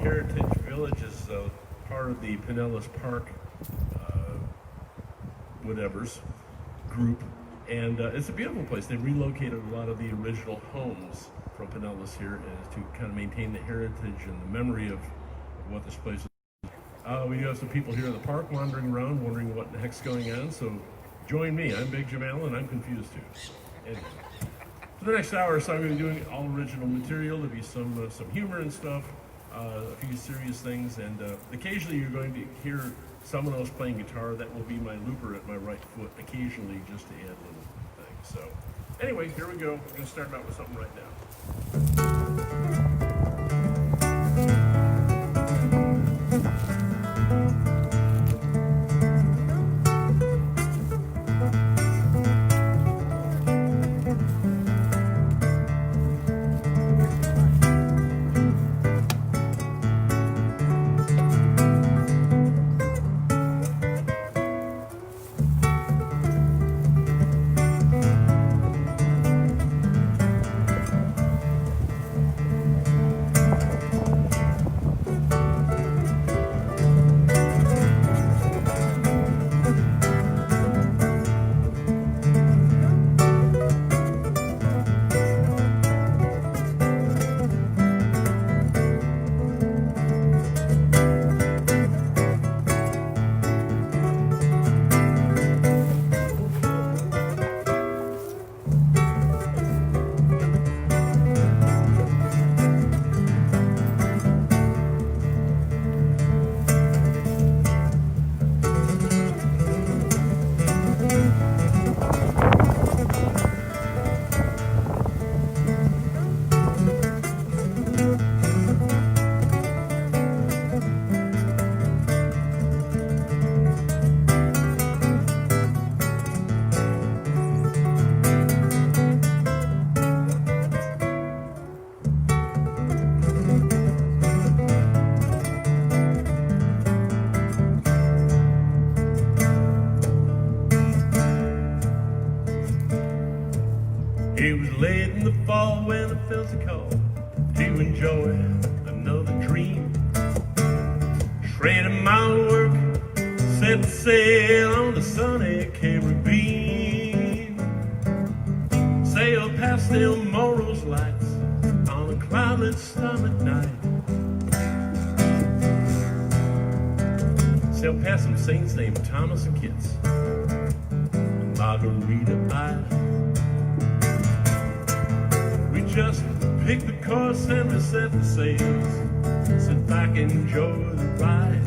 Heritage Village is part of the Pinellas Park whatevers group, and it's a beautiful place. They relocated a lot of the original homes from Pinellas here to kind of maintain the heritage and the memory of what this place is. We do have some people here in the park wandering around, wondering what the heck's going on, so join me. I'm Big Jim Allen, and I'm confused too. Anyway, for the next hour or so, I'm going to be doing all original material. There'll be some humor and stuff, a few serious things, and occasionally you're going to hear someone else playing guitar. That will be my looper at my right foot, occasionally, just to add little things. So anyway, here we go. We're going to start out with something right now. It was late in the fall when I felt a call to enjoy another dream. Traded my work, set sail on the sunny Caribbean. Sailed past El Morro's lights on a cloudless starlit night. Sailed past some saints named Thomas and Kitts and Margarita Isle. Just pick the course and we set the sails. Sit back and enjoy the ride.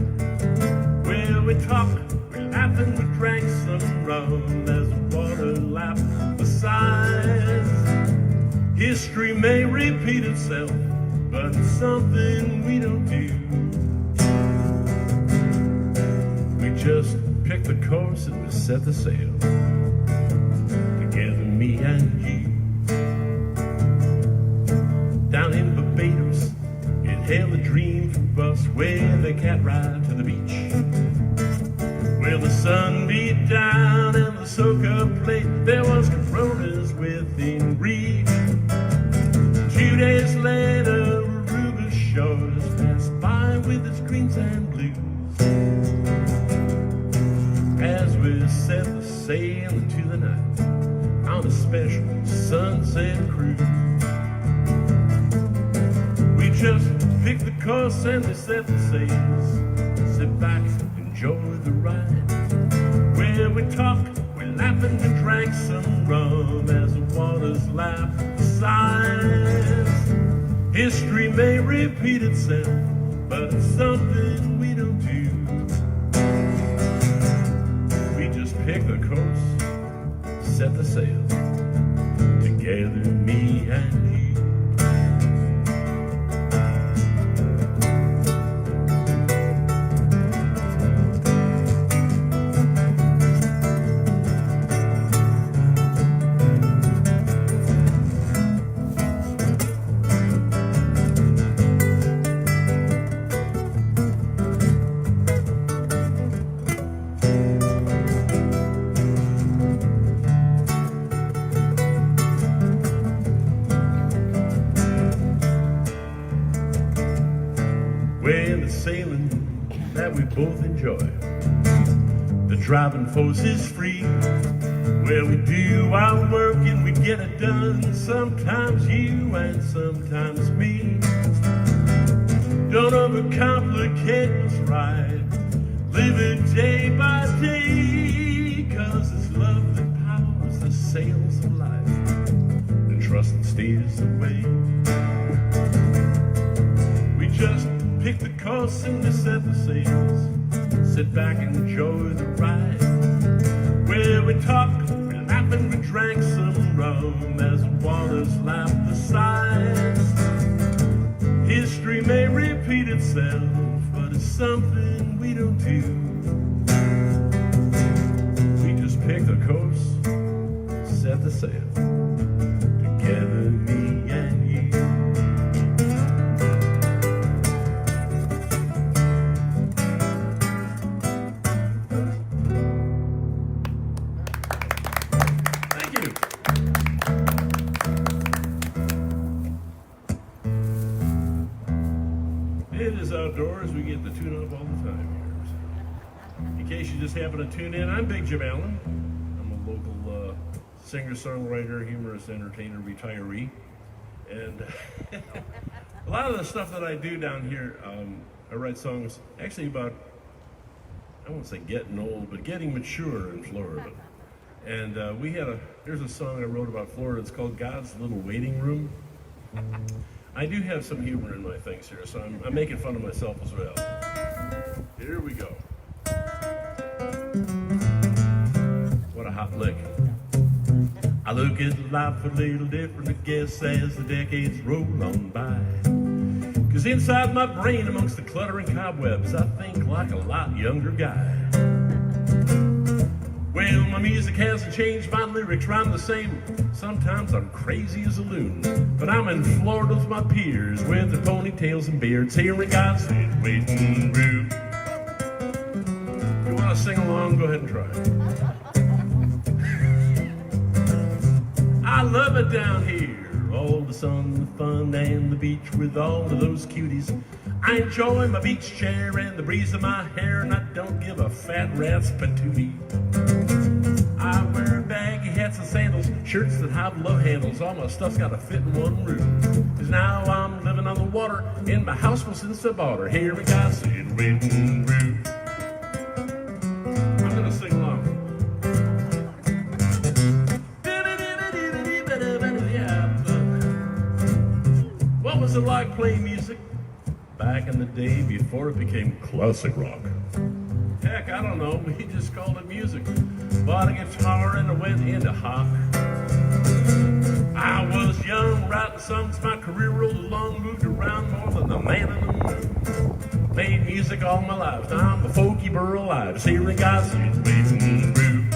Where we talk, we laugh and we drank some rum. There's a water lap beside. History may repeat itself, but it's something we don't do. We just pick the course and we set the sail. Together, me and you. Down in Barbados, inhale the dream from us, where the cat ride to the beach. Where the sun beat down and the soca played, there was Coronas within reach. 2 days later, Aruba's shores passed by with its greens and blues. As we set the sail into the night on a special sunset cruise. Just pick the course and we set the sails. Sit back, enjoy the ride. Where we talk, we laugh and we drank some rum as the waters lap sighs. History may repeat itself, but it's something we don't do. We just pick the course, set the sail. Together, me and you. Well, the sailing that we both enjoy. The driving force is free. Well, we do our work and we get it done. Sometimes you and sometimes me. Don't overcomplicate what's right. Live it day by day. 'Cause it's love that powers the sails of life. And trust that steers the way. We just pick the course and we set the sails. Sit back and enjoy the ride. Where we talk, we laugh and we drank some rum as the waters lap the sides. History may repeat itself, but it's something we don't do. We just pick the course, set the sail, together me and you. It is outdoors. We get to tune up all the time here. In case you just happen to tune in, I'm Big Jim Allen. I'm a local singer, songwriter, humorist, entertainer, retiree. And a lot of the stuff that I do down here, I write songs actually about, I won't say getting old, but getting mature in Florida. And here's a song I wrote about Florida. It's called God's Little Waiting Room. I do have some humor in my things here, so I'm making fun of myself as well. Here we go. What a hot lick. I look at life a little different, I guess, as the decades roll on by. 'Cause inside my brain, amongst the cluttering cobwebs, I think like a lot younger guy. Well, my music hasn't changed, my lyrics rhyme the same. Sometimes I'm crazy as a loon, but I'm in Florida with my peers, with their ponytails and beards, hearing God's waiting room. If you want to sing along, go ahead and try. I love it down here, all the sun, the fun, and the beach with all of those cuties. I enjoy my beach chair and the breeze of my hair, and I don't give a fat rat's patootie. I wear baggy hats and sandals, shirts that have love handles. All my stuff's got to fit in one room. 'Cause now I'm living on the water in my house since I bought her. Here we go, sitting waiting room. I'm gonna sing along. What was it like playing music back in the day before it became classic rock? Heck, I don't know. We just called it music. Bought a guitar and I went into hock. I was young, writing songs. My career rolled along, moved around more than the man in the moon. Made music all my life. Now I'm a folky burl alive. See the guys waiting room.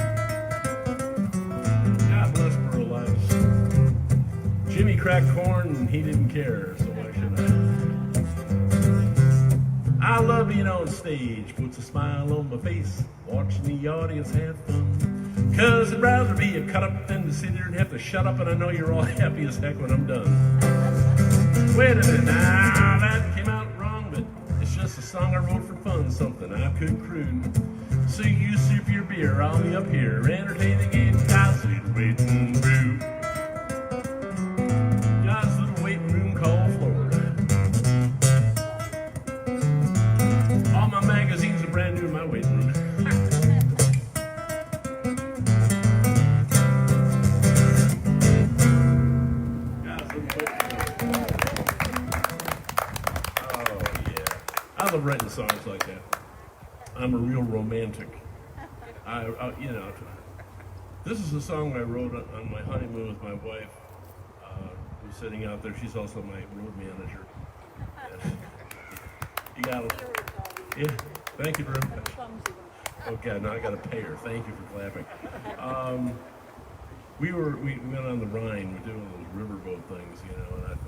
God bless Burl Ives. Jimmy cracked corn and he didn't care, so why should I? I love being on stage, puts a smile on my face, watching the audience have fun. 'Cause I'd rather be a cut up than to sit here and have to shut up, and I know you're all happy as heck when I'm done. Wait a minute, now that came out wrong, but it's just a song I wrote for fun, something I could croon. So you sip your beer, I'll be up here, entertaining in God's little waiting room. God's little waiting room called Florida. All my magazines are brand new in my waiting room. Oh yeah, I love writing songs like that. I'm a real romantic. This is a song I wrote on my honeymoon with my wife, who's sitting out there. She's also my road manager. You got it. Yeah, thank you very much. Okay, now I got to pay her. Thank you for clapping. We went on the Rhine. We're doing those riverboat things, and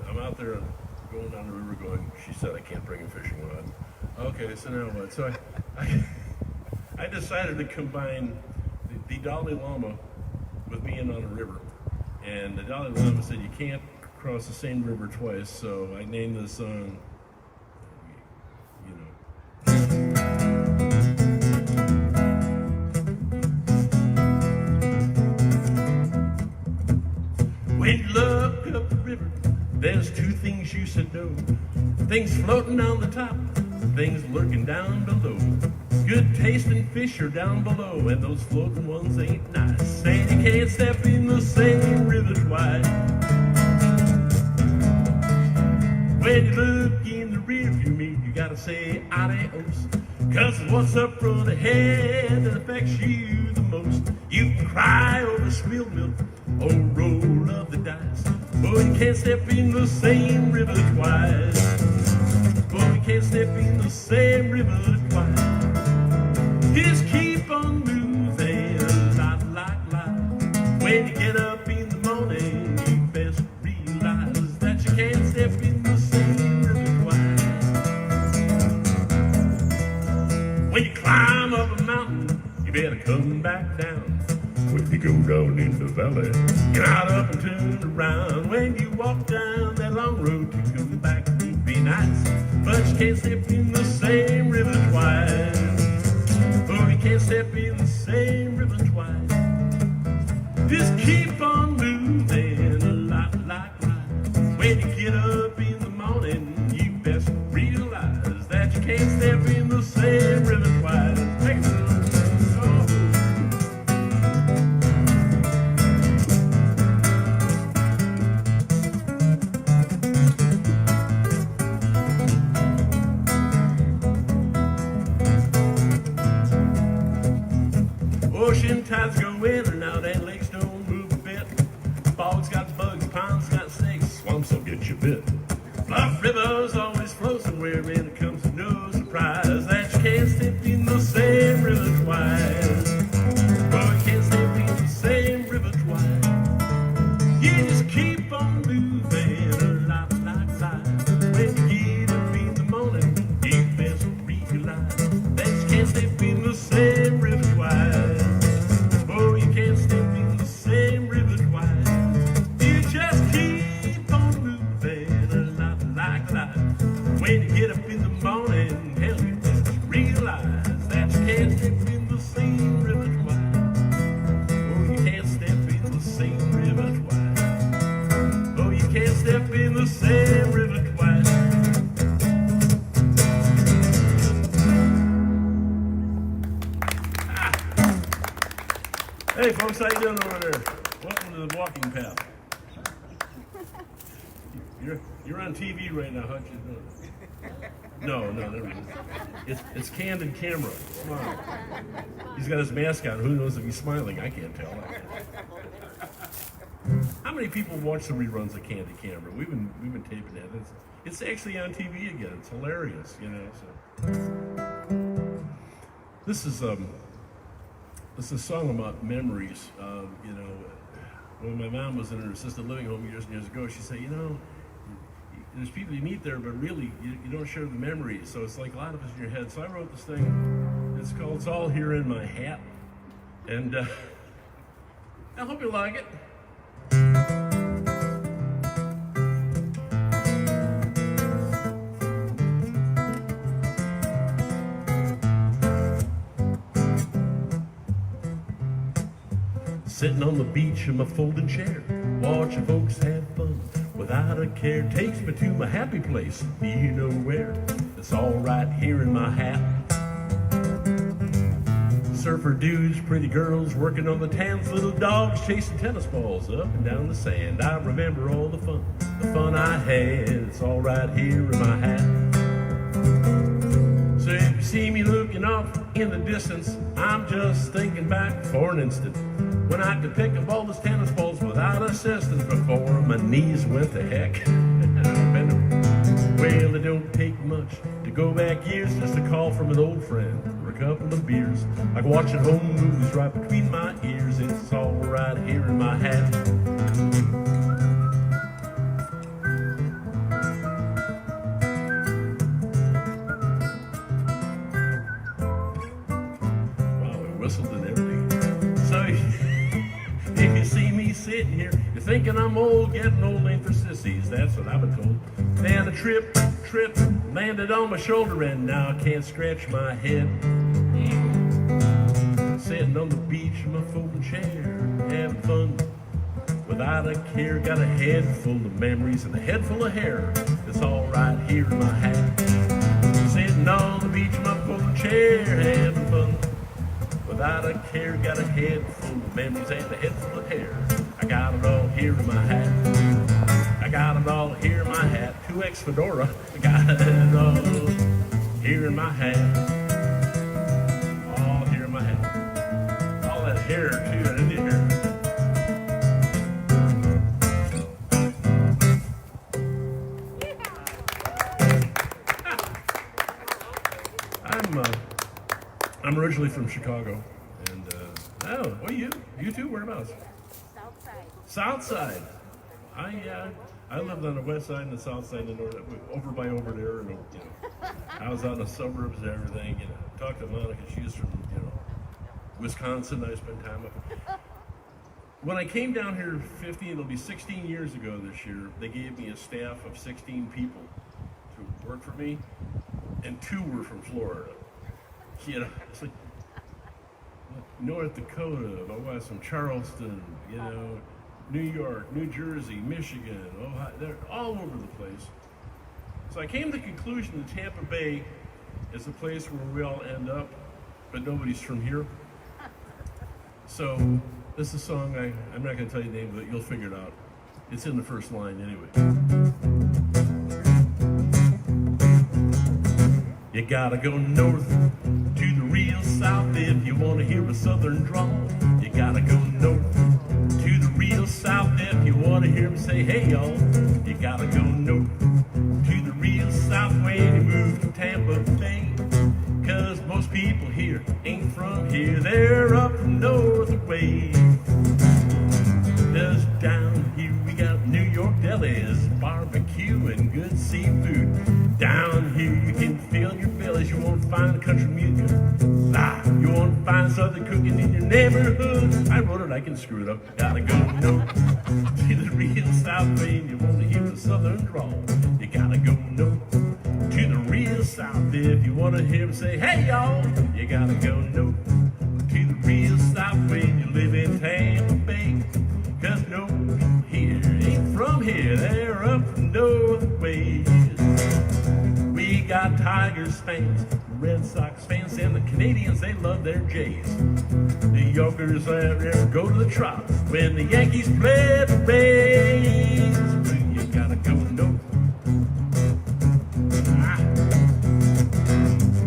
I'm out there going down the river going, she said I can't bring a fishing rod. Okay, so now what? So I decided to combine the Dalai Lama with being on a river. And the Dalai Lama said you can't cross the same river twice, so I named this song used to know. Things floating on the top, things lurking down below. Good tasting fish are down below, and those floating ones ain't nice. And you can't step in the same river twice. When you look in the rearview mirror, you gotta say adios. Cause what's up front ahead that affects you the most. You cry over spilled milk or roll of the dice. Boy, you can't step in the same river twice. Boy, you can't step in the same river twice. Just keep on moving, lot like life. When you get up in the morning, you best realize that you can't step in the same river twice. When you climb up a mountain, you better come back down. When you go down in the valley, get out up and turn around. When you walk down that long road to come back, it'll be nice. But you can't step in the same river twice. Oh, you can't step in the same river twice. Just keep on moving, a lot like life. When you get up in the morning, you best realize that you can't step in the same river twice. Ocean tides go in and out, and lakes don't move a bit. Bogs got bugs, ponds got snakes, swamps will get you bit. Bluff rivers always flow somewhere, and it comes to no surprise that you can't step in the same river twice. Oh, you can't step in the same river twice. You just keep on moving, a lot like life. When you get up in the morning, you best realize that you can't step in the same river twice. Oh, you can't step in the same river twice. You just keep on moving, a lot like life. When you get up in the morning, hell, you just realize that you can't step in the same river twice. Oh, you can't step in the same river twice. Oh, you can't step in the same river twice. Hey folks, how you doing over there? Welcome to the walking path. You're on TV right now, how'd you know? No, never mind. It's Candid Camera. Smile. He's got his mask on. Who knows if he's smiling? I can't tell. How many people watch the reruns of Candid Camera? We've been taping that. It's actually on TV again. It's hilarious, you know. So this is a song about memories. You know, when my mom was in her assisted living home years and years ago, she said, you know, there's people you meet there, but really you don't share the memories. So it's like a lot of us in your head. So I wrote this thing. It's called "It's All Here in My Hat," and I hope you like it. Sitting on the beach in my folding chair, watching folks have fun without a care. Takes me to my happy place, do you know where? It's all right here in my hat. Surfer dudes, pretty girls working on the tans, little dogs chasing tennis balls up and down the sand. I remember all the fun I had. It's all right here in my hat. So if you see me looking off in the distance, I'm just thinking back for an instant when I could pick up all those tennis balls without assistance before my knees went to heck. Well, it don't take much to go back years, just a call from an old friend or a couple of beers, like watching home movies right between my ears. It's all right here in my hat. Wow, we whistled and everything. So if you see me sitting here, you're thinking I'm old, getting old ain't for sissies. That's what I've been told. And a trip, landed on my shoulder, and now I can't scratch my head. Sitting on the beach in my folding chair, having fun without a care. Got a head full of memories and a head full of hair. It's right here in my hat. Sitting on the beach in my folding chair, having fun. Without a care, got a head full of memories and a head full of hair. I got it all here in my hat. I got it all here in my hat. 2X fedora. I got it all here in my hat. All here in my hat. All that hair too. I didn't hear. I'm originally from Chicago, and oh, what are you? You too? Whereabouts? South side. South side. I lived on the west side and the south side, and over by over there, and I was out in the suburbs and everything. Talked to Monica. She's from Wisconsin. I spent time up. When I came down here it'll be 16 years ago this year. They gave me a staff of 16 people to work for me, and 2 were from Florida. It's like North Dakota, my wife's from Charleston, New York, New Jersey, Michigan, Ohio, they're all over the place. So I came to the conclusion that Tampa Bay is a place where we all end up, but nobody's from here. So this is a song, I'm not going to tell you the name of it, you'll figure it out. It's in the first line anyway. You gotta go north to the real south if you want to hear a southern drawl. You gotta go north to the real south if you want to hear them say, hey y'all. You gotta go north to the real south when you move to Tampa Bay. Cause most people here ain't from here, they're up from north away. Cause down here we got New York delis, barbecue and good seafood. Down here you can fill your bellies, you won't find country music. You won't find southern cooking in your neighborhood. I wrote it, I can screw it up. Gotta go north to the real south when you want to hear a southern drawl. You gotta go north to the real south if you want to hear them say, hey y'all. You gotta go north to the real south when you live in Tampa Bay. Cause no people here ain't from here, they're up from north ways. We got Tigers fans, Red Sox fans, and the Canadians, they love their Jays. The Yorkers go to the Trop when the Yankees play the Rays. You gotta go north.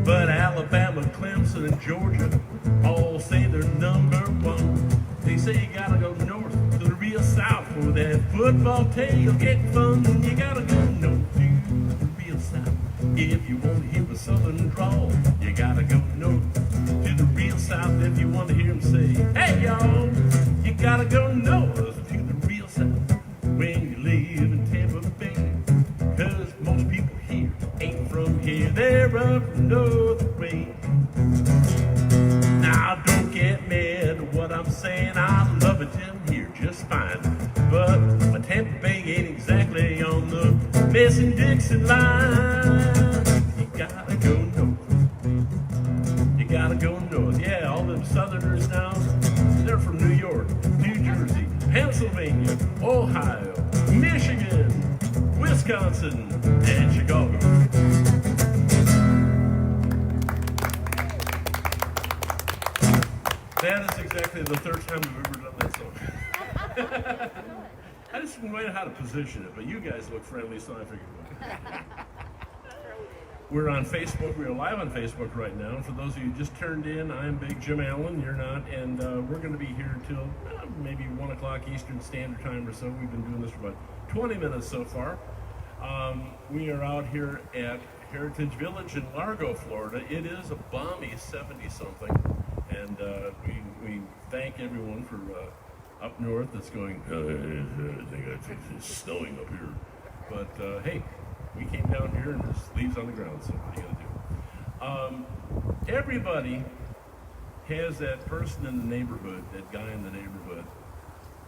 But Alabama, Clemson, and Georgia all say they're number 1. They say you gotta go north to the real south for that football tailgate fun. You gotta go north to the real south if you want to hear a southern drawl. You gotta go north to the real south if you want to hear them say, hey y'all. You gotta go north to the real south when you live in Tampa Bay. Cause most people here ain't from here, they're up from north way. Now don't get mad at what I'm saying, I love it down here just fine. But my Tampa Bay ain't exactly on the Mason-Dixon line. You gotta go north. You gotta go north. Yeah, all them southerners now, they're from New York, New Jersey, Pennsylvania, Ohio, Michigan, Wisconsin, and Chicago. That is exactly the 3rd time we've ever done that song. I just didn't know how to position it, but you guys look friendly, so I figured. We're on Facebook. We're live on Facebook right now. And for those of you who just turned in, I'm Big Jim Allen. You're not, and we're going to be here till maybe 1 o'clock Eastern Standard Time or so. We've been doing this for about 20 minutes so far. We are out here at Heritage Village in Largo, Florida. It is a balmy 70-something. And we thank everyone for up north that's going, I think it's snowing up here. But hey, we came down here and there's leaves on the ground, so what are you going to do? Everybody has that person in the neighborhood, that guy in the neighborhood,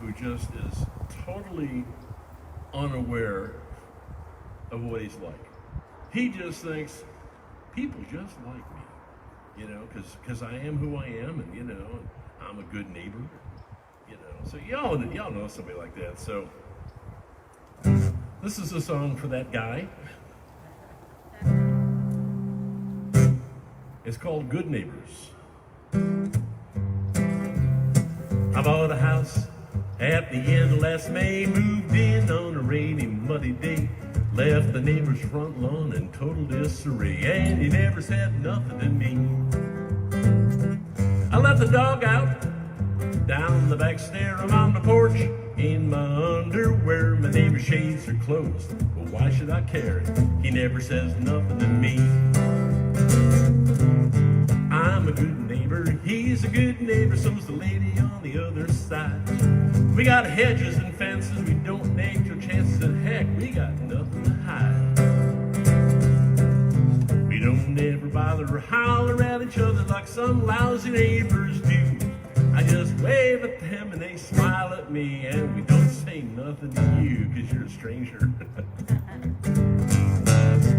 who just is totally unaware of what he's like. He just thinks, people just like me. Because I am who I am, and I'm a good neighbor, So y'all know somebody like that. So this is a song for that guy. It's called Good Neighbors. I bought a house at the end of last May, moved in on a rainy, muddy day, left the neighbor's front lawn in total disarray, and he never said nothing to me. I let the dog out down the back stair. I'm on the porch in my underwear. My neighbor's shades are closed, but why should I care? He never says nothing to me. I'm a good neighbor, he's a good neighbor, so's the lady on the other side. We got hedges and fences, we don't take your chances, and heck, we got nothing to hide. We don't ever bother or holler at each other like some lousy neighbors do. I just wave at them and they smile at me, and we don't say nothing to you, 'cause you're a stranger.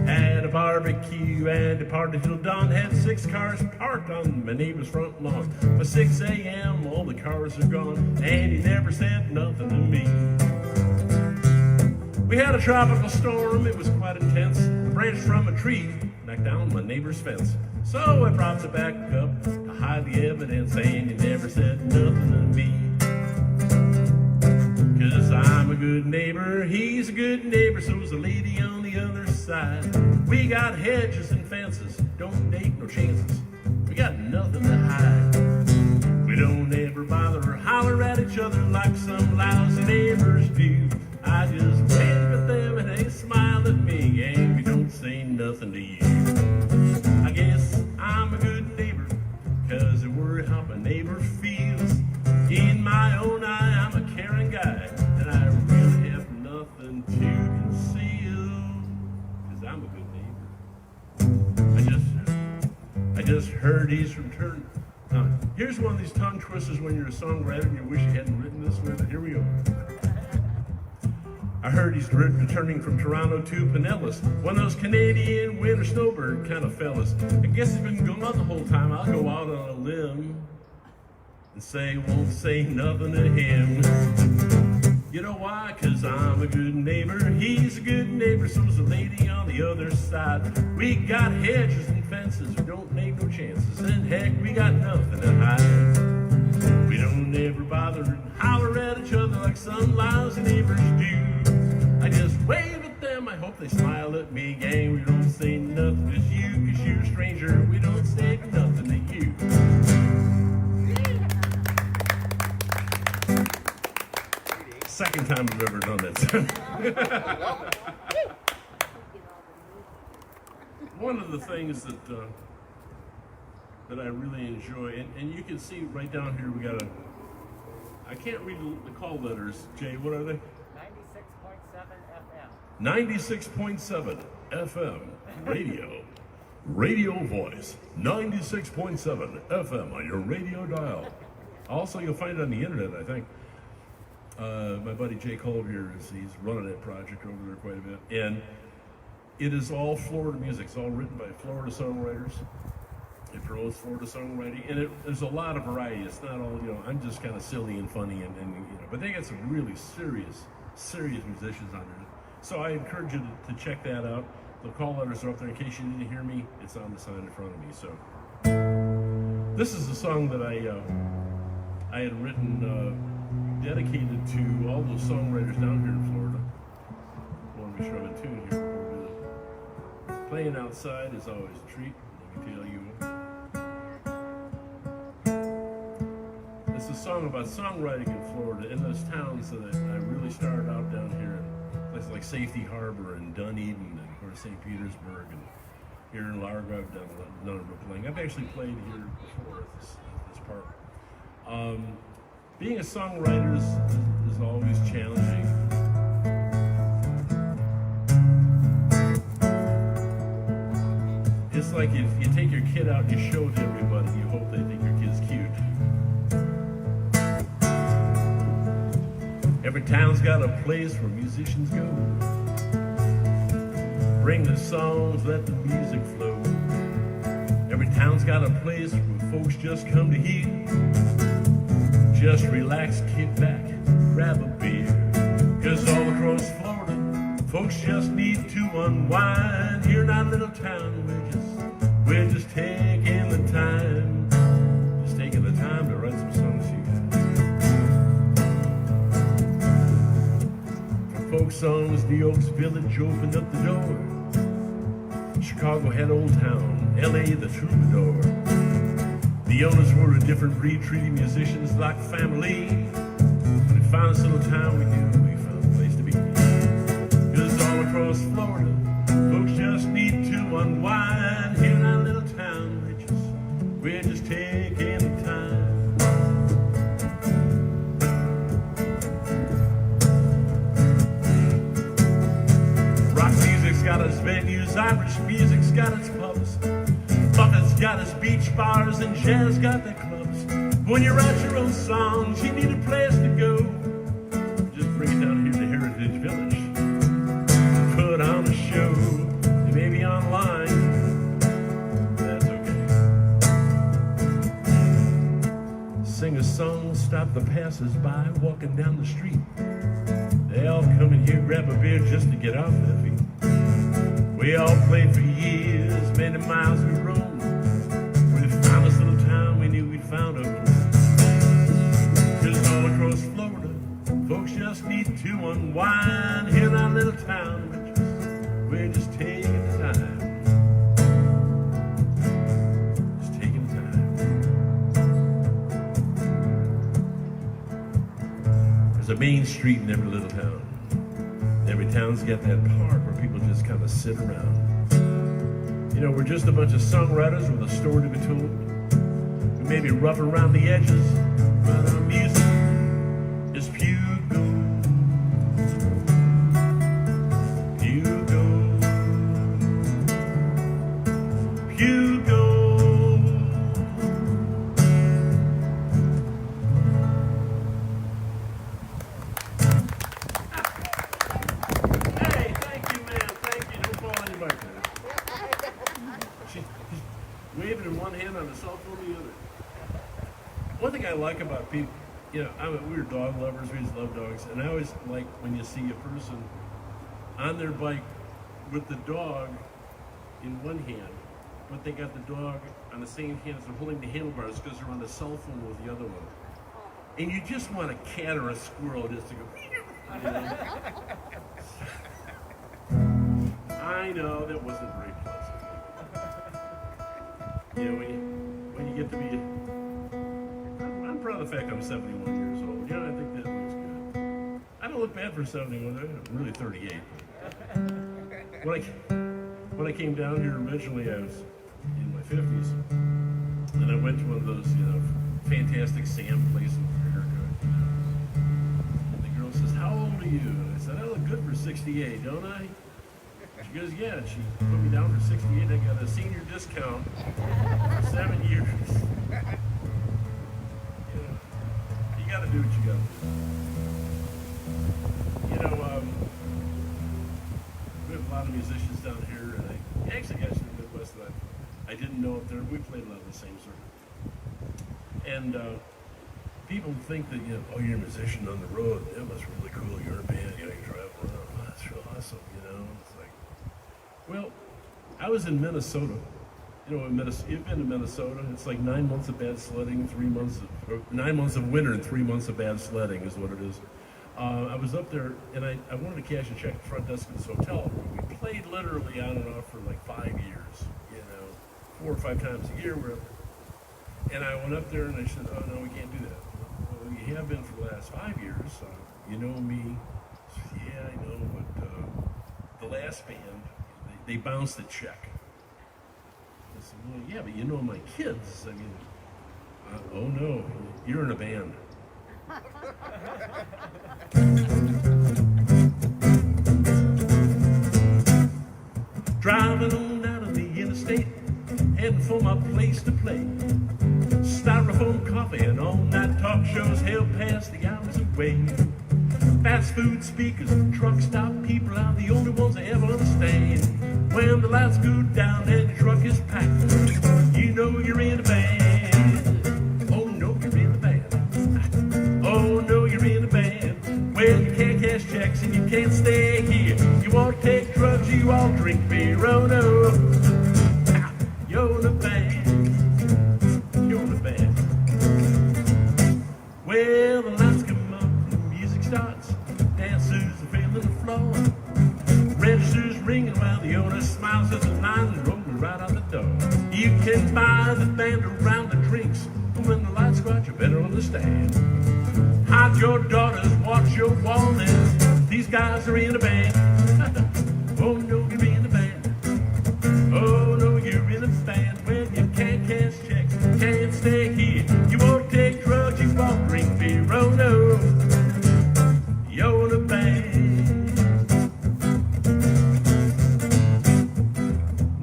Had a barbecue and departed till dawn. Had 6 cars parked on my neighbor's front lawn. By 6 a.m. all the cars are gone, and he never said nothing to me. We had a tropical storm, it was quite intense. A branch from a tree knocked down my neighbor's fence. So I propped it back up to hide the evidence, and he never said nothing to me. 'Cause I'm a good neighbor, he's a good neighbor, so's the lady on the other side. We got hedges and fences, don't take no chances, we got nothing to hide. We don't ever bother or holler at each other like some lousy neighbors do. I just wave at them and they smile at me, and we don't say nothing to you. I guess I'm a good neighbor, 'cause I worry how my neighbor feels. In my own eye, I'm a caring guy, and I really have nothing to conceal, 'cause I'm a good neighbor. I just heard he's returned. Here's one of these tongue twisters when you're a songwriter and you wish you hadn't written this one, but here we go. I heard he's returning from Toronto to Pinellas, one of those Canadian winter snowbird kind of fellas. I guess he's been gone the whole time. I'll go out on a limb and say, won't say nothing to him. You know why? 'Cause I'm a good neighbor, he's a good neighbor, so's the lady on the other side. We got hedges and fences, we don't make no chances, and heck, we got nothing to hide. We don't ever bother and holler at each other like some lousy neighbors do. I just wave at them, I hope they smile at me, gang. We don't say nothing to you, 'cause you're a stranger, we don't say nothing to you. Second time I've ever done this. One of the things that I really enjoy, and you can see right down here, we got I can't read the call letters. Jay, what are they? 96.7 FM. 96.7 FM radio. Radio voice. 96.7 FM on your radio dial. Also, you'll find it on the internet, I think. My buddy Jay Collier he's running that project over there quite a bit, and it is all Florida music. It's all written by Florida songwriters. It promotes Florida songwriting, and there's a lot of variety. It's not all, I'm just kind of silly and funny, but they got some really serious musicians on there. So I encourage you to check that out. The call letters are up there in case you didn't hear me. It's on the sign in front of me. So this is a song that I had written. Dedicated to all those songwriters down here in Florida. I want to be sure I'm in tune here before we do this. Playing outside is always a treat, let me tell you. It's a song about songwriting in Florida, in those towns that I really started out down here in places like Safety Harbor and Dunedin and of course St. Petersburg, and here in Largo I've done a number of playing. I've actually played here before at this park. Being a songwriter is always challenging. It's like if you take your kid out and you show it to everybody, you hope they think your kid's cute. Every town's got a place where musicians go. Bring the songs, let the music flow. Every town's got a place where folks just come to hear. Just relax, kick back, grab a beer. 'Cause all across Florida, folks just need to unwind. You're not a little town, we're just taking songs, New York's Village opened up the door. Chicago had Old Town, LA the Troubadour. The owners were a different breed, treating musicians like family. When we found this little town, we knew we found a place to be. 'Cause all across Florida, folks just need to unwind. Here in our little town, we're just taking time. Rock music's got its venues, Irish music's got its pubs, Buffett's got its beach bars, and jazz got their clubs. When you write your own songs, you need a place to go. Just bring it down here to Heritage Village, put on a show. You may be online, that's okay. Sing a song, stop the passers-by walking down the street. They all come in here, grab a beer just to get off their feet. We all played for years, many miles we roamed. When we found this little town, we knew we'd found a home. 'Cause all across Florida, folks just need to unwind. Here in our little town, we're just taking time. Just taking time. There's a main street in every little town. Every town's got that park where people just kind of sit around. You know, we're just a bunch of songwriters with a story to be told. We may be rough around the edges, but our music is pure gold. Pure gold. Pure gold. Hey, thank you, man. Thank you. Don't fall on your mic there. She's waving in one hand on the cell phone in the other. One thing I like about people, you know, we're dog lovers, we just love dogs, and I always like when you see a person on their bike with the dog in one hand, but they got the dog on the same hand as they're holding the handlebars because they're on the cell phone with the other one. And you just want a cat or a squirrel just to go, you know? I know, that wasn't very pleasant. You know, when you get to be, I'm proud of the fact I'm 71 years old. You know, I think that looks good. I don't look bad for 71, I'm really 38. When I came down here originally, I was in my 50s. And I went to one of those, you know, fantastic Sam places for haircut. And the girl says, "How old are you?" And I said, "I look good for 68, don't I?" She goes, "Yeah." And she put me down for 68. I got a senior discount for 7 years. You got to do what you got to do. You know, we have a lot of musicians down here, and I actually got to the Midwest that I didn't know up there. We played a lot of the same sort of. And people think that, you know, oh, you're a musician on the road. That was really cool. You're in a band. You know, you drive around. Oh, that's real awesome. You know, it's like, well, I was in Minnesota. You know, you've been to Minnesota. It's like 9 months of bad sledding, 9 months of winter and 3 months of bad sledding is what it is. I was up there, and I wanted to cash a check at the front desk of this hotel. We played literally on and off for like 5 years, you know, 4 or 5 times a year. And I went up there and I said, "Oh, no, we can't do that." "Well, you have been for the last 5 years. You know me." I said, "Yeah, I know, but the last band, they bounced the check." I said, "Well, yeah, but you know my kids. I mean, oh no, you're in a band." Driving on out of the interstate, heading for my place to play. Styrofoam coffee and all-night talk shows held past the hours away. Fast food speakers and truck stop people are the only ones I ever understand. When the lights go down and the truck is packed, you know you're in a band. Oh no, you're in a band. Oh no, you're in a band. Well, you can't cash checks and you can't stay here. You won't take drugs, you all drink beer. Oh no, you're in a band. You're in a band. Well, the lights come up, the music starts. Dancers are feeling the floor. can buy the band around the drinks. And when the lights go out, you better understand. Hide your daughters, watch your wallet. These guys are in a band. Oh no, you're in a band. Oh no, you're in a band. When you can't cash checks, can't stay here. You won't take drugs, you won't drink beer. Oh no, you're in a band.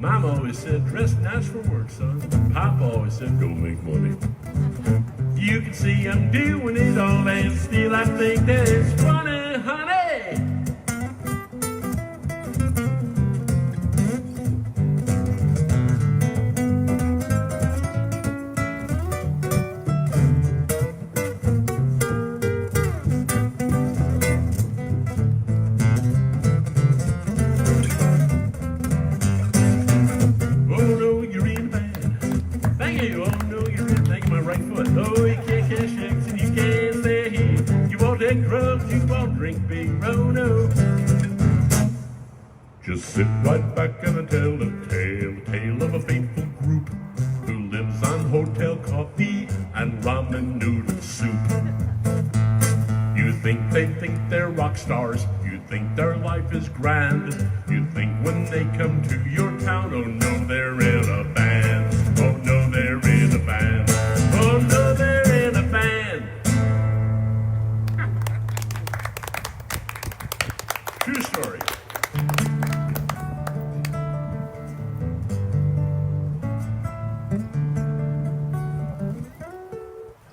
Mama always said, dress nice for work, son. Papa always said, go make money. You can see I'm doing it all, and still I think that it's funny, honey. Just sit right back and tell a tale of a faithful group who lives on hotel coffee and ramen noodle soup. You think they think they're rock stars, you think their life is grand, you think when they come to your town, oh no, they're in a band, oh no, they're in a band, oh no, they're in a band. True story.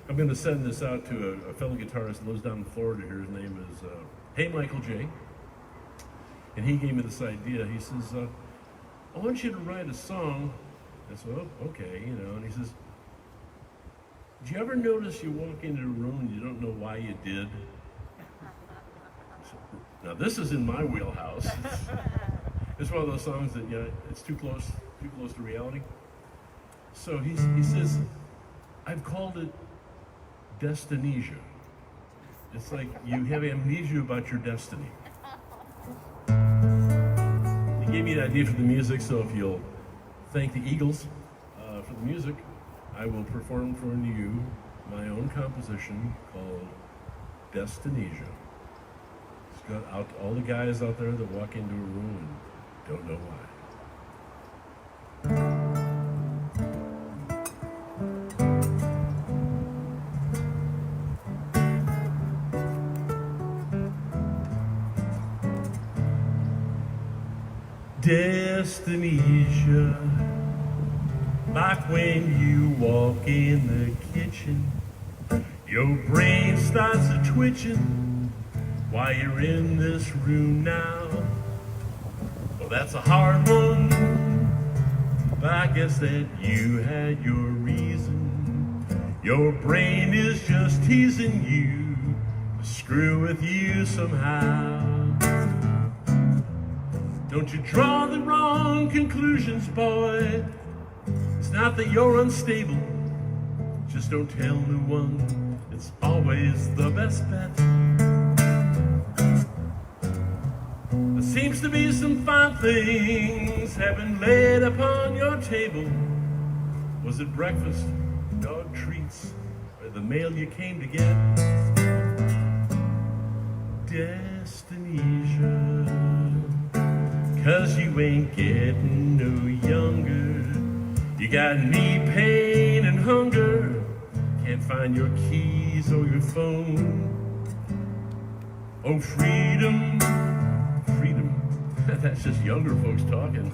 I'm going to send this out to a fellow guitarist that lives down in Florida here. His name is Hey Michael J. And he gave me this idea. He says, I want you to write a song. I said, oh, okay, you know. And he says, did you ever notice you walk into a room and you don't know why you did? So, now this is in my wheelhouse. It's one of those songs that, you know, it's too close to reality. So he says, I've called it Destinesia. It's like you have amnesia about your destiny. He gave me an idea for the music, so if you'll thank the Eagles for the music, I will perform for you my own composition called Destinesia. It's got out all the guys out there that walk into a room and don't know why. Destinesia, like when you walk in the kitchen, your brain starts a twitching while you're in this room now. Well, that's a hard one, but I guess that you had your reason. Your brain is just teasing you to screw with you somehow. Don't you draw the wrong conclusions, boy. It's not that you're unstable, just don't tell no one. It's always the best bet. There seems to be some fine things have been laid upon your table. Was it breakfast, dog treats, or the mail you came to get? Destinesia, 'cause you ain't getting no younger. You got knee pain and hunger, can't find your keys or your phone. Oh, freedom, freedom, that's just younger folks talking.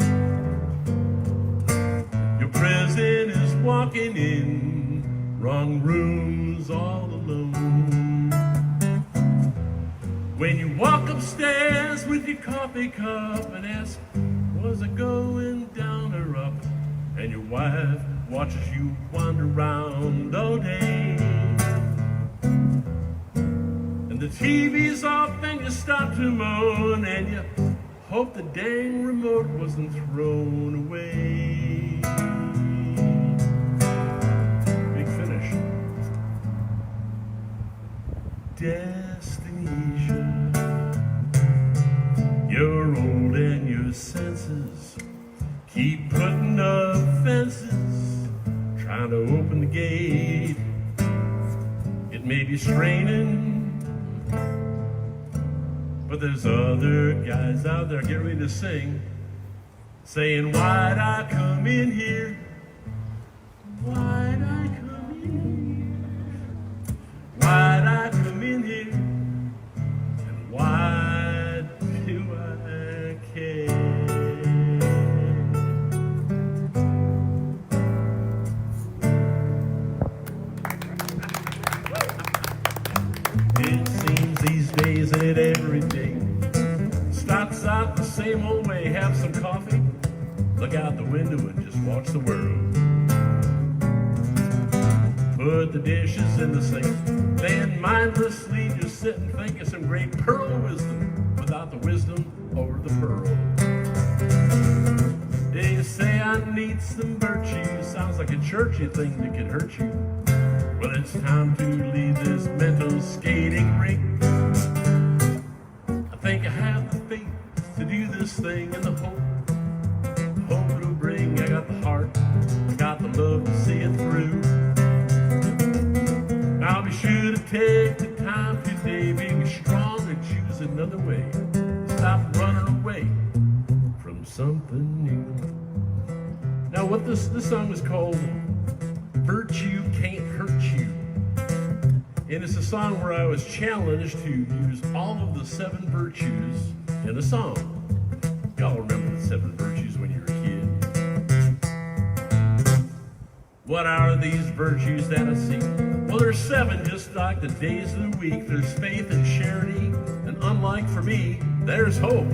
Your prison is walking in wrong rooms all alone. When you walk upstairs with your coffee cup and ask, was it going down or up? And your wife watches you wander around all day. And the TV's off and you start to moan, and you hope the dang remote wasn't thrown away. Big finish. Destinesia, you're old and your senses keep putting up fences maybe straining. But there's other guys out there getting ready to sing, saying, why'd I come in here? Why'd I come in here? Why'd I come in here? And why do I care? It seems these days that every day starts out the same old way. Have some coffee, look out the window and just watch the world. Put the dishes in the sink, then mindlessly just sit and think of some great pearl wisdom without the wisdom over the pearl. They say I need some virtue, sounds like a churchy thing that could hurt you. Well, it's time to leave this mental skating rink. I think I have the faith to do this thing in the hope it'll bring. I got the heart, I got the love to see it through. I'll be sure to take the time today, being strong and choose another way. Stop running away from something new. Now, what this song is called, Virtue Can't Hurt You. And it's a song where I was challenged to use all of the 7 virtues in a song. Y'all remember the 7 virtues when you were a kid. What are these virtues that I see? Well, there's 7, just like the days of the week. There's faith and charity, and unlike for me, there's hope.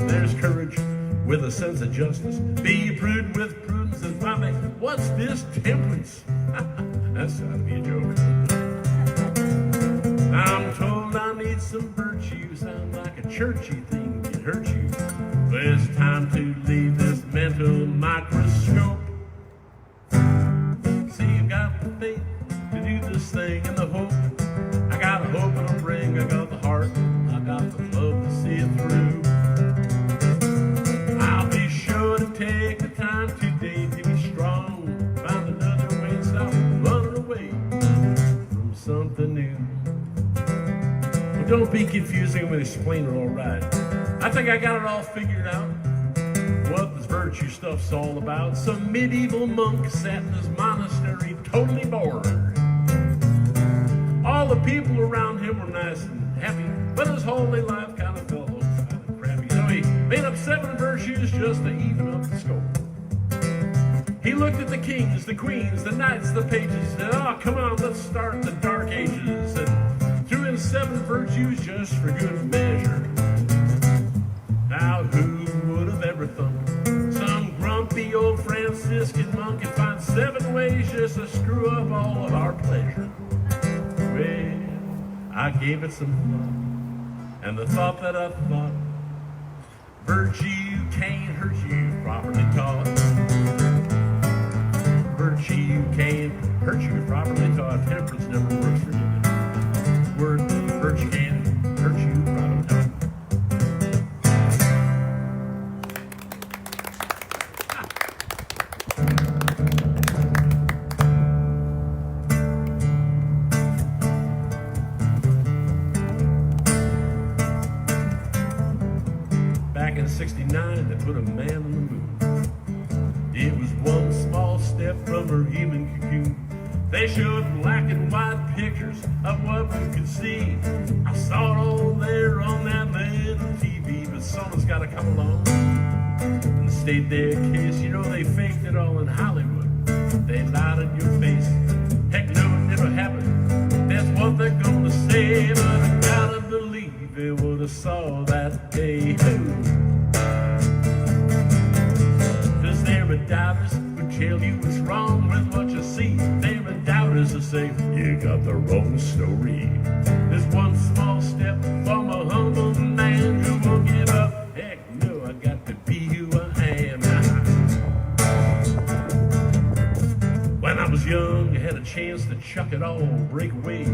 There's courage with a sense of justice. Be prudent with prudence, and finally, what's this? Temperance. That sounded to be a joke. I'm told I need some virtue. Sounds like a churchy thing can hurt you. But it's time to leave this mental microscope. See, you got the faith to do this thing and the hope. I got a hope it'll bring. I got the heart, I got the love to see it through. I'll be sure to take the time today to be strong. Find another way and stop running away from something new. Well, don't be confusing when I explain it all right. I think I got it all figured out. What this virtue stuff's all about. Some medieval monk sat in his monastery, totally bored. All the people around him were nice and happy, but his holy life kind of felt kind of crappy. So he made up 7 virtues just to even up the scope. He looked at the kings, the queens, the knights, the pages, and said, oh, come on, let's start the Dark Ages. And threw in 7 virtues just for good measure. Now, who would have ever thought some grumpy old Franciscan monk could find 7 ways just to screw up all of our pleasure? Well, I gave it some thought, and the thought that I thought, virtue can't hurt you properly taught. Virtue can't hurt you properly taught. Temperance never works for you. Word, virtue can't hurt you properly taught. Back in '69, they put a man on the moon. It was one small step from her human cocoon. They showed black and white pictures of what we could see. I saw it all there on that little TV, but someone's got to come along and state their case. You know, they faked it all in Hollywood. They lied in your face. Heck no, it never happened. That's what they're gonna say, but I gotta believe it would have saw that day. Cause there are doubters who tell you what's wrong with what you see. There are doubters who say you got the wrong story. There's one small step from a humble man who won't give up. Heck no, I got to be who I am. When I was young, I had a chance to chuck it all, break away,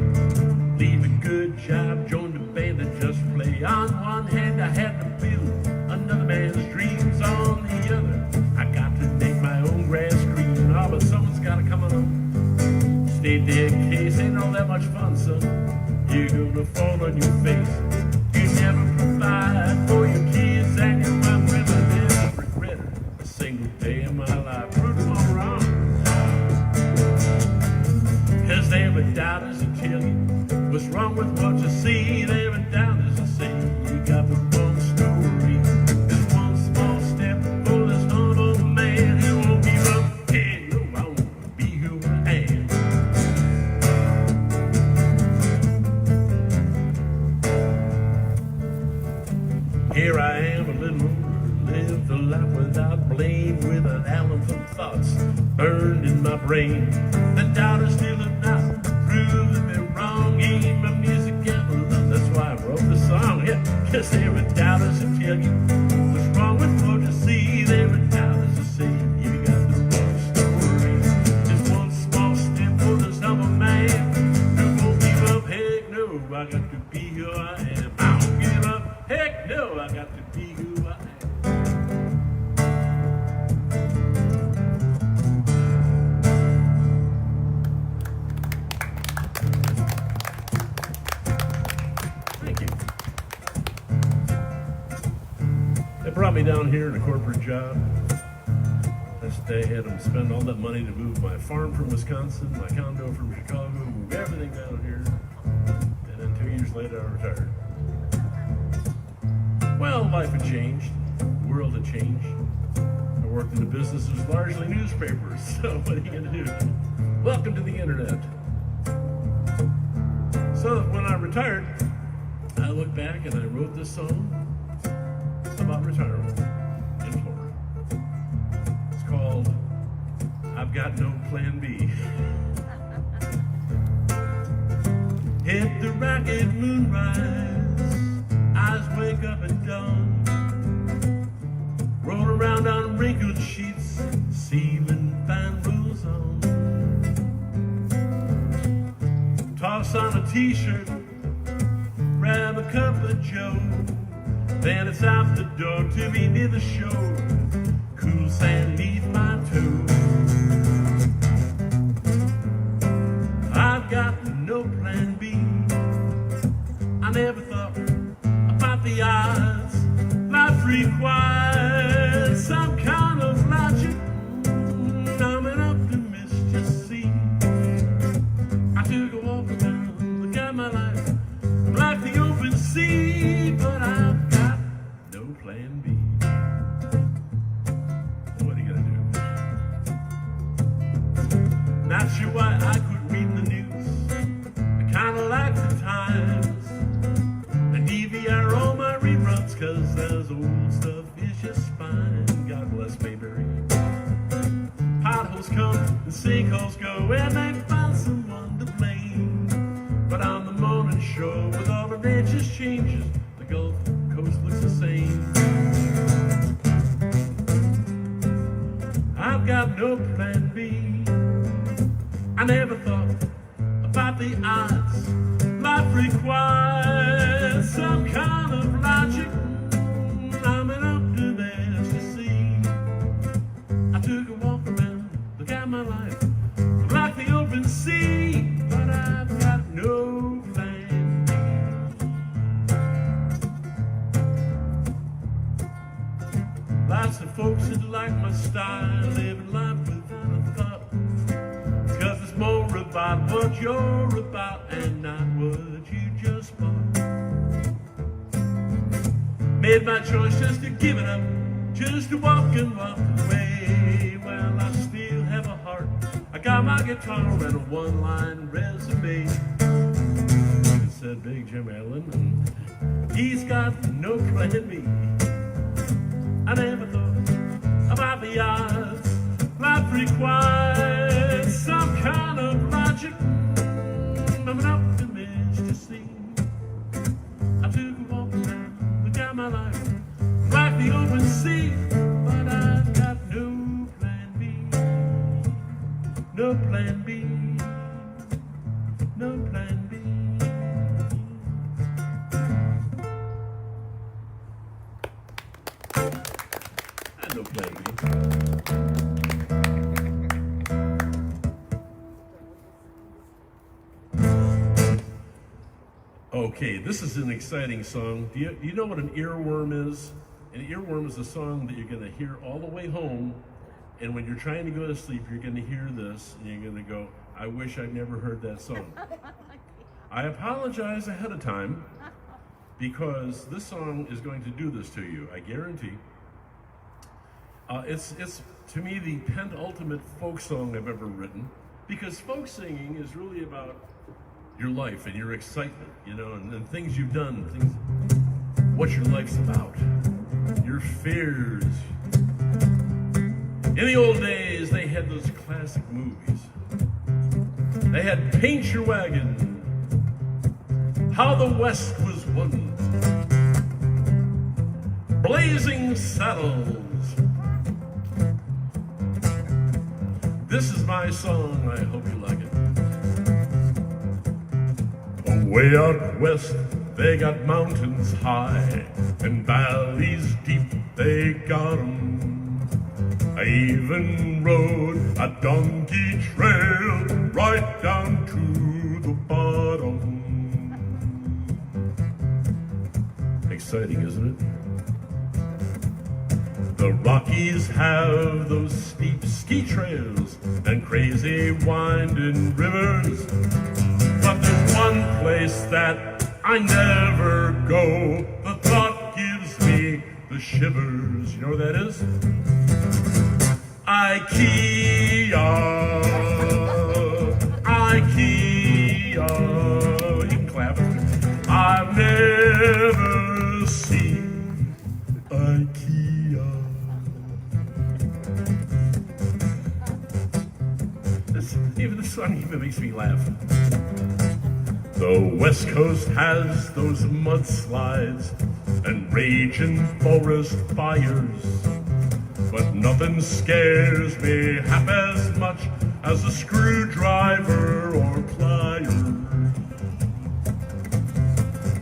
leave a good job, join the band and just play. On one hand, I had to build another man's dreams. On the other, I got to make my own grass green. Oh, but someone's got to come along, state their case. Ain't no that much fun, son. You're gonna fall on your face. You never provide for your kids and your wife. Well, I never regret a single day of my life. Prove them all wrong. Cause there were doubters that tell you what's wrong with what you see. There were doubters that say you got the wrong story. There's one small step for this humble man who won't give up. Hey, no, I want to be who I am. Here I am, a little older, lived a life without blame, with an album of thoughts burned in my brain. The doubters still have not proven me wrong. Ain't my music ever love, that's why I wrote the song. Yeah, cause there were doubters that tell you what's wrong with what you see. There were doubters that say you got the wrong story. Just one small step for this humble man who won't give up. Heck no, I got to be who I am. I won't give up. Heck no, I got to be who I am. Thank you. They brought me down here in a corporate job. They had them spend all that money to move my farm from Wisconsin, my condo from Chicago, move everything down here. And then 2 years later, I retired. Well, life had changed. The world had changed. I worked in a business that was largely newspapers, so what are you going to do? Welcome to the internet. So when I retired, I looked back and I wrote this song about retirement in Florida. It's called I've Got No Plan B. Hit the rocket moonrise, eyes wake up at dawn, roll around on wrinkled sheets, ceiling fan rolls on. Toss on a t-shirt, grab a cup of joe, then it's out the door to be near the shore, cool sand neath my toes. I've got no plan B. I never thought about the odds. Life requires some kind of logic. I'm an optimist, just see. I took a walk around, look at my life. I'm like the open sea, but I've got no plan B. What are you gonna do? Not sure why I quit reading the news. I kinda like the Times. I DVR all my reruns, cause those old stuff is just fine. God bless Mayberry. Potholes come and sinkholes go, and they find someone to blame. But on the morning show, with all the ranches changes, the Gulf Coast looks the same. I've got no plan B. I never thought about the odds. Life requires some kind of logic. I'm an optimist, you see. I took a walk around, look at my life. I'm like the open sea, but I've got no plan B. Lots of folks that like my style, living life without a thought. Cause it's more about what you're about and not what you just bought. Made my choice just to give it up, just to walk and walk away. Well, I still have a heart. I got my guitar and a one-line resume. It said Big Jim Allen, and he's got no plan B. I never thought about the odds. Life requires some kind of logic. I'm an optimist, you see. I took a walk around, look at my life, like the open sea, but I've got no plan B. No plan B. No plan B. I had no plan B. Okay, this is an exciting song. Do you know what an earworm is? An earworm is a song that you're going to hear all the way home, and when you're trying to go to sleep, you're going to hear this, and you're going to go, I wish I'd never heard that song. I apologize ahead of time, because this song is going to do this to you, I guarantee. It's to me the penultimate folk song I've ever written, because folk singing is really about your life and your excitement, you know, and things you've done, what your life's about, your fears. In the old days, they had those classic movies. They had Paint Your Wagon, How the West Was Won, Blazing Saddles. This is my song, I hope you like it. Way out west, they got mountains high, and valleys deep, they got 'em. I even rode a donkey trail right down to the bottom. Exciting, isn't it? The Rockies have those steep ski trails and crazy winding rivers. But there's one place that I never go. The thought gives me the shivers. You know what that is? IKEA. IKEA. You can clap. I've never seen IKEA. Even this song even makes me laugh. The West Coast has those mudslides and raging forest fires, but nothing scares me half as much as a screwdriver or pliers.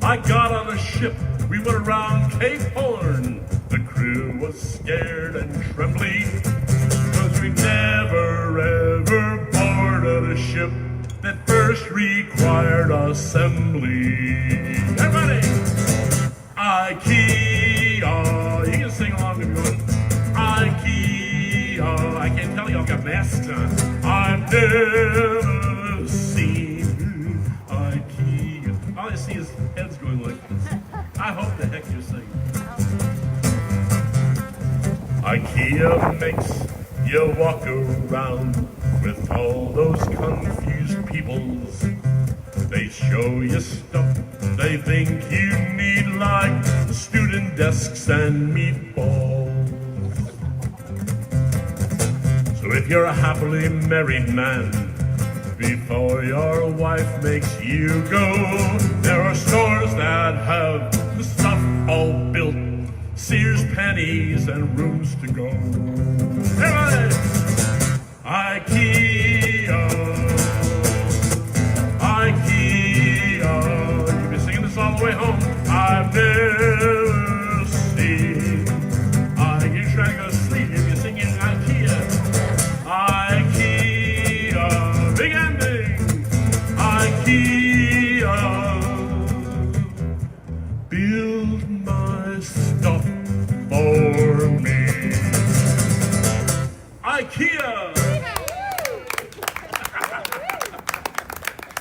I got on a ship, we went around Cape Horn. The crew was scared and trembly, 'cause we never ever boarded a ship that first required assembly. Everybody! IKEA. You can sing along if you want. IKEA. I can't tell you, I've got masks on. I've never seen IKEA. All I see is heads going like this. I hope the heck you're singing. IKEA makes you walk around with all those confused peoples. They show you stuff they think you need, like student desks and meatballs. So if you're a happily married man, before your wife makes you go, there are stores that have the stuff all built, Sears, Pennies, and rooms to go. Everybody! IKEA, IKEA. You've been singing this all the way home. I've never seen. You're trying to go to sleep if you're singing IKEA. IKEA, big ending. IKEA, build my stuff for me. IKEA.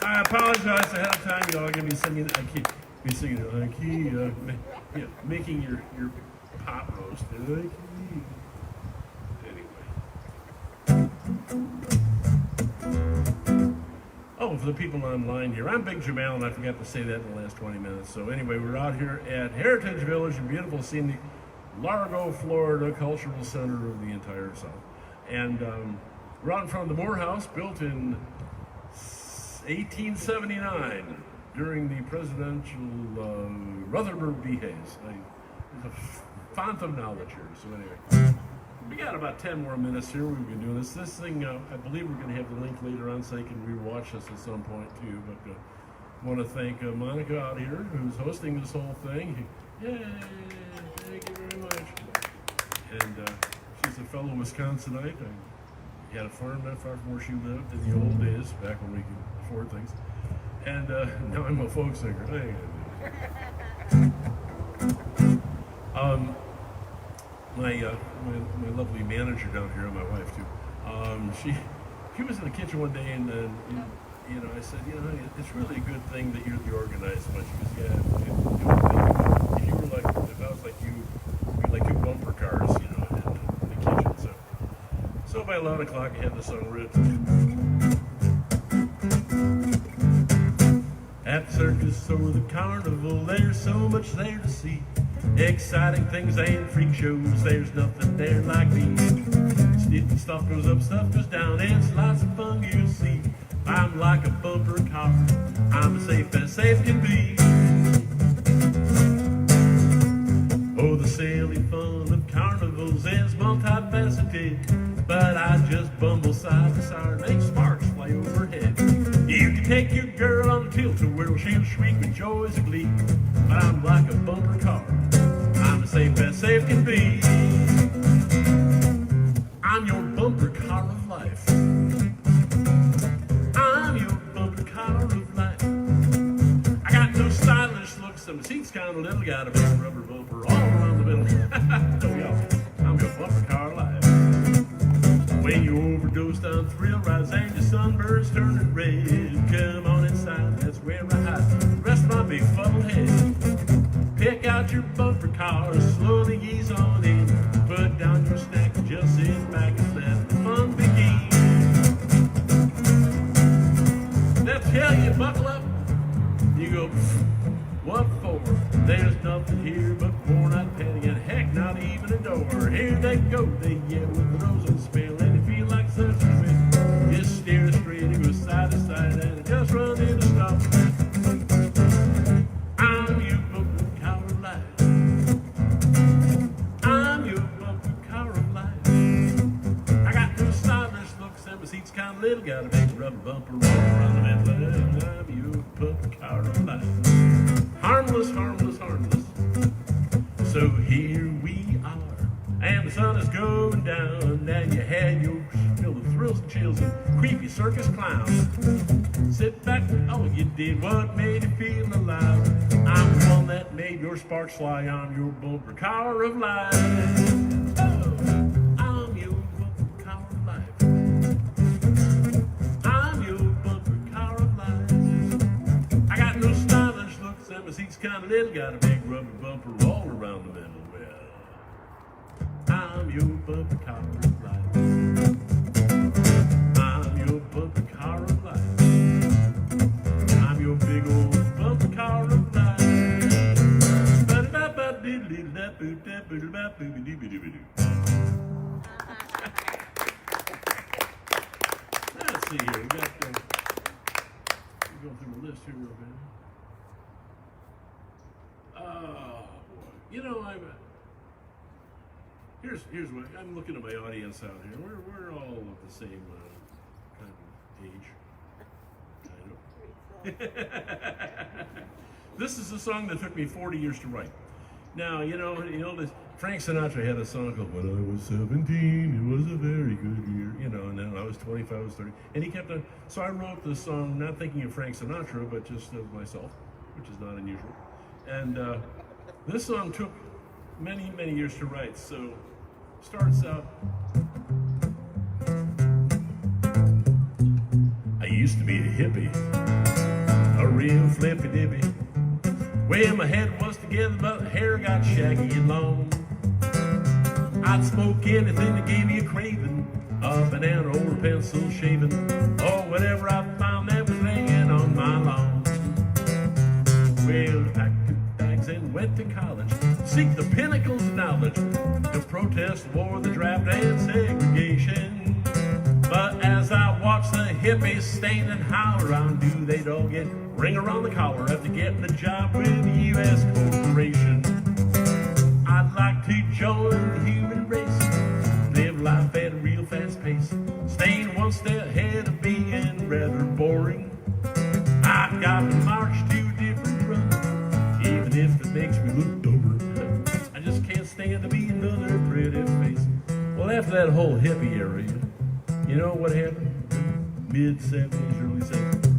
I apologize ahead of time, y'all. Gonna be singing IKEA, making your pot roast. IKEA. Anyway. Oh, for the people online here, I'm Big Jamal, and I forgot to say that in the last 20 minutes. So anyway, we're out here at Heritage Village in beautiful scenic Largo, Florida, cultural center of the entire South. And we're out in front of the Moore House, built in 1879 during the presidential Rutherford B. Hayes. There's a font of knowledge here. So anyway, we got about 10 more minutes here. We've been doing this. This thing, I believe we're going to have the link later on so you can rewatch this at some point too. But I want to thank Monica out here who's hosting this whole thing. Yay! Thank you very much. And she's a fellow Wisconsinite. He had a farm not far from where she lived in the old days, back when we could afford things. And now I'm a folk singer. Um, my lovely manager down here, and my wife too. She was in the kitchen one day, and I said, honey, it's really a good thing that you're the organized one. She goes, yeah, if you were like, if I was like you, we'd like two bumper cars, in the kitchen. So by 11 o'clock, I had the song written. At the circus or the carnival, there's so much there to see. Exciting things and freak shows, there's nothing there like me. Stuff goes up, stuff goes down, it's lots of fun you'll see. I'm like a bumper car, I'm as safe can be. Oh, the silly fun of carnivals is multifaceted, but I just bumble side to side, make sparks fly overhead. You can take your girl on a tilt-a-whirl, she'll shriek with joy as a glee. But I'm like a bumper car, I'm as safe can be. I'm your bumper car of life. I'm your bumper car of life. I got no stylish looks, and my seat's kind of little, got a big rubber bumper all around the middle. Oh, yeah, I'm your bumper car of life. When you overdosed on thrill rides and your sunburns turning red, come on inside, that's where I hide. Rest my big funnel head. Pick out your bumper car, slowly ease on in. Put down your snack, just sit back and let the fun begin. They'll tell you, buckle up. You go, what for? There's nothing here but worn-out padding, and heck, not even a door. Here they go, they yell with the rose and smell, and they feel like such a win. Just stare straight and go side to side, and just run in a stop. I'm your bumper car of life. I'm your bumper car of life. I got no stylish looks, and my seat's kind of little, got a big rubber bumper all around the middle. I'm your bumper car of life. Harmless, harmless, harmless. So here we are, and the sun is going down, and you had your fill of thrills and chills and creepy circus clowns. Sit back, oh, you did what made you feel alive. I'm the one that made your sparks fly. I'm your bumper car of life. Oh, I'm your bumper car of life. I'm your bumper car of life. I got no stylish looks, and my seat's kind of little, got a big rubber bumper all around the middle. Well, I'm your bumper car of life. I'm your bumper car of life. I'm your big old bumper car of life. Let's see here. We're going through the list here real bit. Oh boy. Here's what I'm looking at my audience out here. We're all of the same kind of age. This is a song that took me 40 years to write. Now, Frank Sinatra had a song called "When I Was 17, it was a very good year," and then I was 25, I was 30, and he kept on. So I wrote this song not thinking of Frank Sinatra, but just of myself, which is not unusual. And this song took many, many years to write. So starts out. I used to be a hippie, a real flippy dippy. Well, my head was together, but the hair got shaggy and long. I'd smoke anything that gave me a craving, a banana or a pencil shaving, or whatever I found that was laying on my lawn. Well, I packed two bags and went to college, seek the pinnacles of knowledge, to protest war, the draft, and segregation. But as I watched the hippies stand and holler, I knew they'd all get ring around the collar after getting a job with the U.S. corporation. I'd like to join the human race, live life at a real fast pace, staying one step ahead of being rather boring. I've got to march to a different drum, even if it makes me look dumber. I just can't stand to be another pretty face. Well, after that whole hippie era, you know what happened? Mid-70s, early 70s.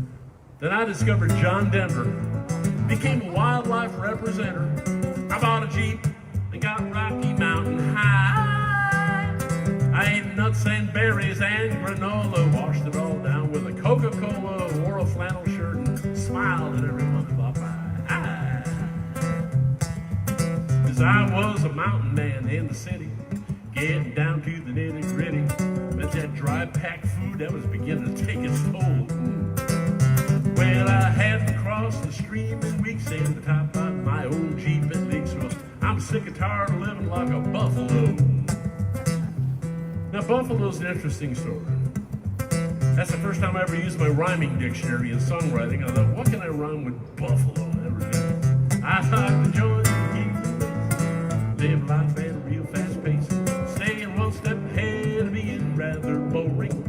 Then I discovered John Denver, the became a wildlife representative. I bought a Jeep and got Rocky Mountain High. I ate nuts and berries and granola, washed it all down with a Coca-Cola, wore a flannel shirt and smiled at everyone that walked by. Cause I was a mountain man in the city, getting down to the nitty-gritty. But that dry packed food, that was beginning to take its toll. Well, I hadn't crossed the stream in weeks, and the top of my old Jeep at least. Well, I'm sick and tired of living like a buffalo. Now, buffalo's an interesting story. That's the first time I ever used my rhyming dictionary in songwriting. I thought, what can I rhyme with buffalo? I like to join the live life at a real fast pace, staying one step ahead of being rather boring.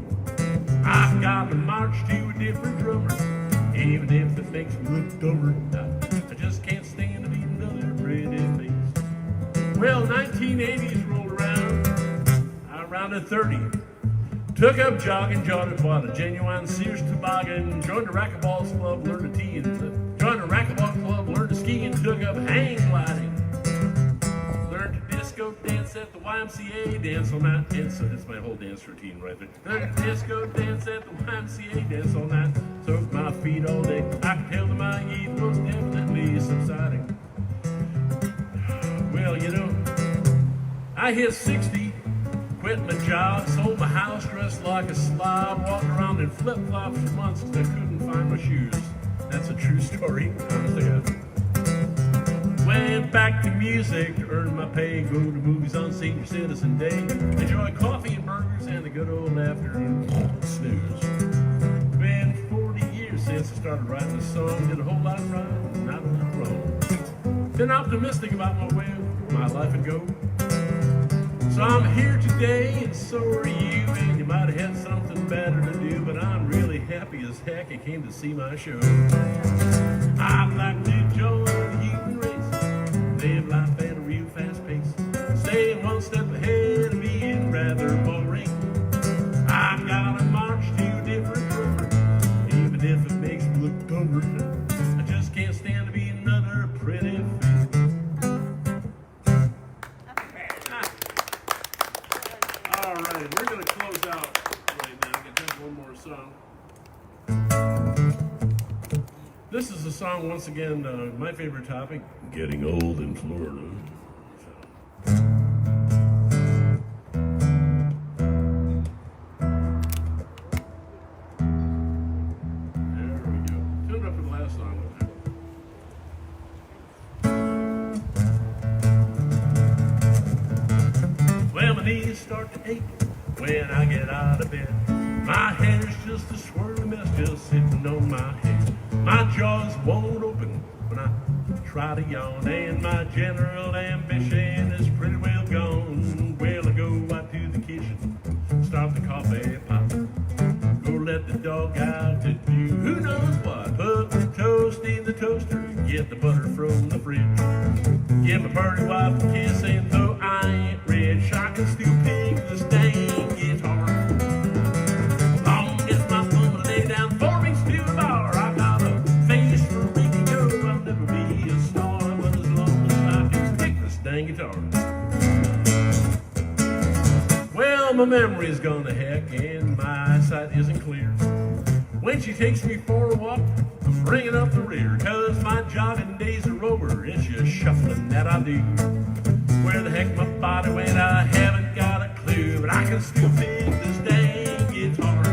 I've got to march to a different drummer, even if it makes me look dumber. I just can't stand to be another pretty face. Well, 1980s rolled around, I rounded 30, took up jogging, bought a genuine Sears toboggan, joined a racquetball club, learned to tee, and joined a racquetball club, learned to ski, and took up hang gliding. Learned to disco dance at the YMCA, dance all night. It's my whole dance routine right there. Learned to disco dance at the YMCA, dance all night. Soaked my feet all day. I could tell that my heat was definitely subsiding. Well, you know, I hit 60, quit my job, sold my house, dressed like a slob, walked around in flip-flops for months because I couldn't find my shoes. That's a true story, honestly. Went back to music to earn my pay, go to movies on Senior Citizen Day, enjoy coffee and burgers and the good old afternoon snooze. Been 40 years since I started writing this song, did a whole lot of right, not a lot wrong. Been optimistic about my way, my life would go. So I'm here today and so are you, and you might have had something better to do, but I'm really happy as heck you came to see my show. I'd like to join the human race, live life at a real fast pace, staying one step ahead of being rather boring. I've got to march to a different drummer, even if it makes me look dumber. I just can't stand to be another pretty face. All right, we're going to close out right now. I'm going to take one more song. This is a song, once again, my favorite topic, getting old in Florida. There we go. Tune it up for the last song. Well, my knees start to ache when I get out of bed. My head is just a swirly mess just sitting on my head. My jaws won't open when I try to yawn, and my general ambition is pretty well gone. Well, I go out to the kitchen, start the coffee pot, go let the dog out to do who knows what. Put the toast in the toaster, get the butter from the fridge, give my pretty wife a kiss, and though I ain't rich, I can still pick this dang guitar. Long as my mama lay down for me to the bar, I got a face for radio, I'll never be a star, but as long as I can pick this dang guitar. Well, my memory's gone to heck and my eyesight isn't clear. When she takes me for a walk, I'm bringing up the rear, cause my jogging days are over, it's just shuffling that I do. Where the heck my body went, I haven't got a clue, but I can still pick this dang guitar.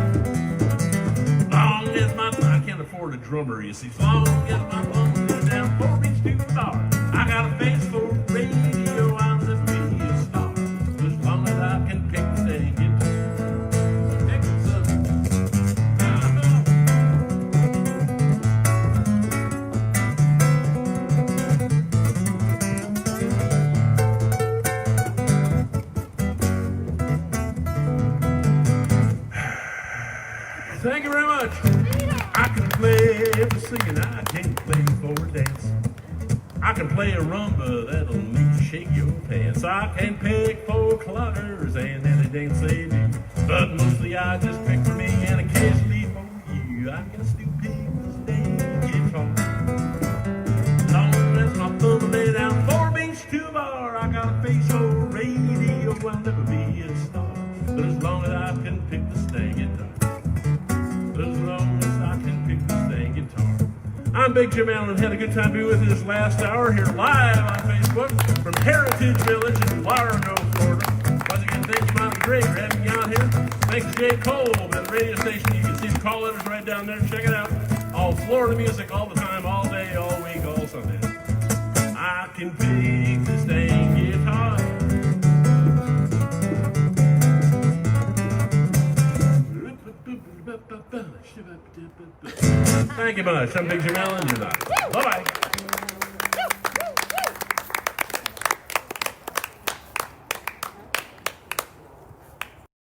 Long as I can't afford a drummer, you see, as long as my mom goes down 4 weeks to the bar, I got a face for radio, I'll never be a star, as long as I can pick the dang guitar. Thank you very much. I can play for singing, I can't play for dance. I can play a rumba that'll make you shake your pants. I can pick for cloggers and any dance they do, but mostly I just pick for me and occasionally for you. I can still pick this dang guitar. you I'll never be a star, but as long as I can pick the string guitar, as long as I can pick the string guitar. I'm Big Jim Allen. Had a good time being with you this last hour here live on Facebook from Heritage Village in Largo, Florida. Once again, thank you, Mom Gray, for having me out here. Thanks to Jay Cole at the radio station. You can see the call letters right down there. Check it out. All Florida music all the time, all day, all week, all Sunday. I can pick the string guitar. Thank you much. I'm Big Jim Allen. You're not. Bye-bye.